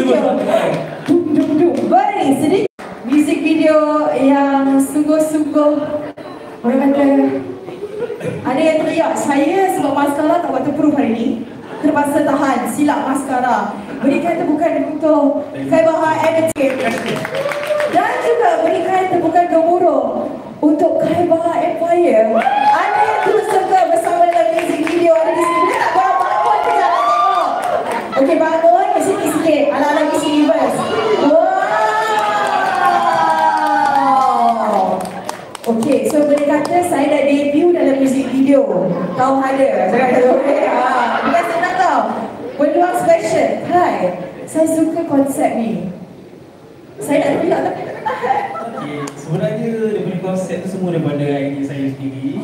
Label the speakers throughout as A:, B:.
A: video. Baik, sedikit music video yang sungguh-sungguh orang kata ada yang teriak, saya sebab maskara tak buat terproof hari ni terpaksa tahan silap maskara. Berikan tepukan untuk Kaibaha Editing dan juga berikan tepukan gemuruh untuk Kaibaha Empire. Ada yang turut serta bersama dalam music video ada di sini. Dia tak buat apa-apa, kita nak tengok. Okey, bangun ke sini sikit ala-ala Miss Universe. Wow. Okey, so boleh kata saya dah debut dalam music video. Tahu ada? Cakap tu. Bukan senang tau. Peluang special. Hai, saya suka konsep ni. Saya nak teriak tapi tak tahan.
B: Okay, sebenarnya dia punya konsep tu semua daripada idea saya sendiri.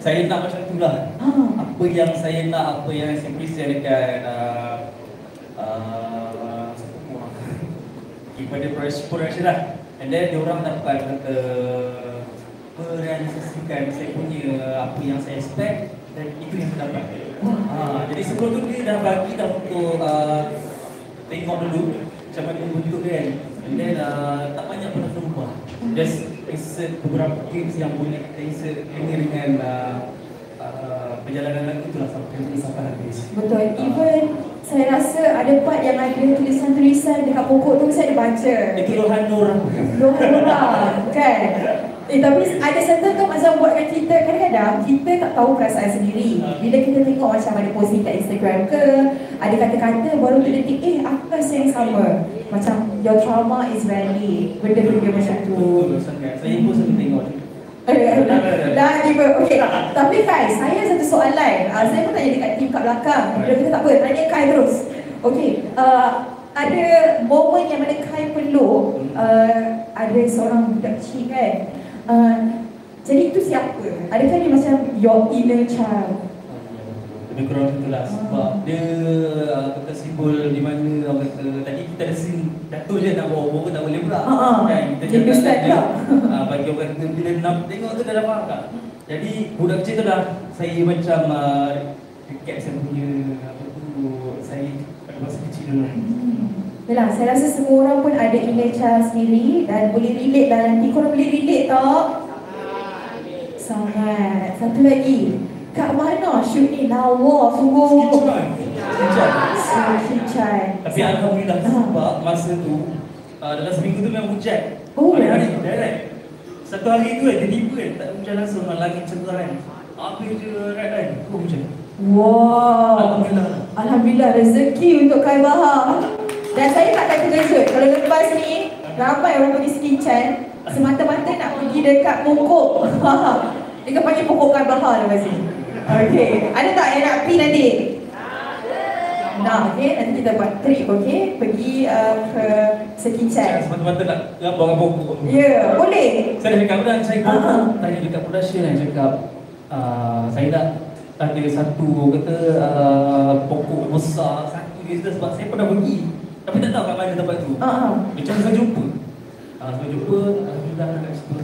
B: Saya nak macam tu lah. Apa yang saya nak, apa yang saya present dekat pada production lah. And then diorang dapat kata merealisasikan saya punya apa yang saya expect dan itu yang saya dapat. Jadi sebelum tu dia dah bagi dah untuk tengok dulu macam mana bentuk dia kan. And then tak banyak pun dah berubah. Just insert beberapa clips yang boleh kita insert ini dengan perjalanan lagu tu lah sampai habis.
A: Betul. Even saya rasa ada part yang ada tulisan-tulisan dekat pokok tu saya ada baca.
B: Itu lohan orang.
A: Lohan orang, kan? Tapi ada certain tu macam buatkan kita, kadang-kadang kita tak tahu perasaan sendiri. Bila kita tengok macam ada posting kat Instagram ke, ada kata-kata baru terdetik, aku rasa yang sama. Macam your trauma is valid, benda-benda macam tu.
B: Betul sangat. Saya pun sering tengok.
A: Dah tiba, okey. Tapi Kai, saya satu soalan. Saya pun tanya dekat tim kat belakang. Dia kata tak apa, tanya Kai terus. Okey, ada momen yang mana Kai perlu ada seorang budak kecil kan. Jadi itu siapa? Adakah dia macam your inner child?
B: Lebih kurang itulah sebab dia kata simbol di mana orang kata tadi kita ada scene Dato' je nak bawa tak boleh pula kan kita cakap bagi orang kata bila nak tengok tu dah faham tak. Jadi budak kecil tu dah saya macam dekat saya punya apa tu saya pada masa kecil dulu.
A: Yalah, saya rasa semua orang pun ada inner child sendiri dan boleh relate lah nanti. Korang boleh relate tak? Sangat. Satu lagi, kat mana shoot ni? Lawa, sungguh. Kincai.
B: Tapi alhamdulillah sebab masa tu dalam seminggu tu memang hujan. Hari-hari direct. Satu hari tu tiba-tiba tak hujan langsung, langit cerah kan. Apa je kan? Hujan.
A: Wow. Alhamdulillah rezeki untuk Kaibaha. Dan saya tak akan terkejut kalau lepas ni ramai orang pergi Skinchan semata-mata nak pergi dekat pokok. Dia panggil pokok Kaibaha lepas ni. Okey, ada tak yang nak pergi nanti? Nah, okey, nanti kita buat trip, okey, pergi ke Skinchan.
B: Semata-mata nak gambar pokok.
A: Ya, boleh.
B: Saya cakap dah, saya tanya dekat production yang cakap saya nak ada satu kata pokok besar satu je sebab saya pernah pergi tapi tak tahu kat mana tempat tu. Macam saya jumpa. Saya jumpa alhamdulillah kat situ.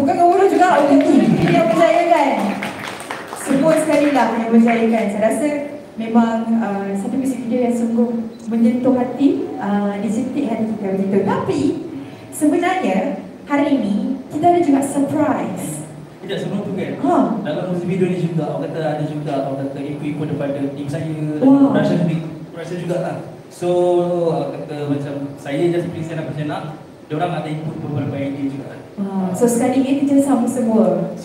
A: Bukan gemuruh juga untuk tim yang berjayakan. Semua sekali lah yang berjayakan. Saya rasa memang satu music video yang sungguh menyentuh hati, disentik hati kita begitu. Tapi sebenarnya hari ini kita ada juga surprise.
B: Sekejap sebelum tu kan, dalam music video ni juga orang kata ada juga orang kata ikut daripada tim saya dan production juga lah. So kata macam saya just present apa saya nak, diorang ada input beberapa idea juga.
A: So sekali ini kerjasama semua.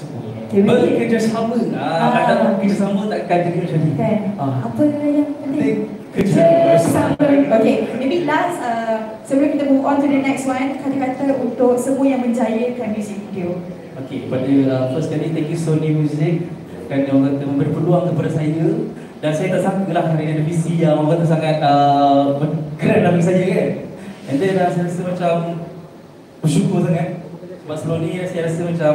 B: Bekerjasama kadang kerjasama takkan jadi macam ni
A: kan? Apa yang penting?
B: Kerjasama.
A: Okay, maybe last sebelum kita move on to the next one, kata-kata untuk semua yang menjayakan music video.
B: Okay, pada first kali thank you Sony Music kerana orang kata memberi peluang kepada saya. Dan saya tak sangka lah hari ada visi yang orang kata sangat keren lah bagi saya kan. And then saya rasa macam bersyukur sangat sebab sebelum ni saya rasa macam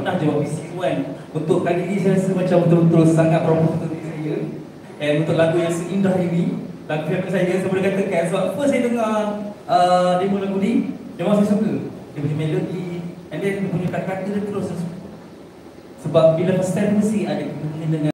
B: pernah je buat visi tu kan. Untuk kali ni saya rasa macam betul-betul sangat proud untuk diri saya. And untuk lagu yang seindah ini, lagu yang saya boleh katakan sebab first saya dengar demo lagu ni, memang saya suka. Dia punya melodi, and then dia punya kata-kata dia terus sebab bila first time mesti ada kena dengan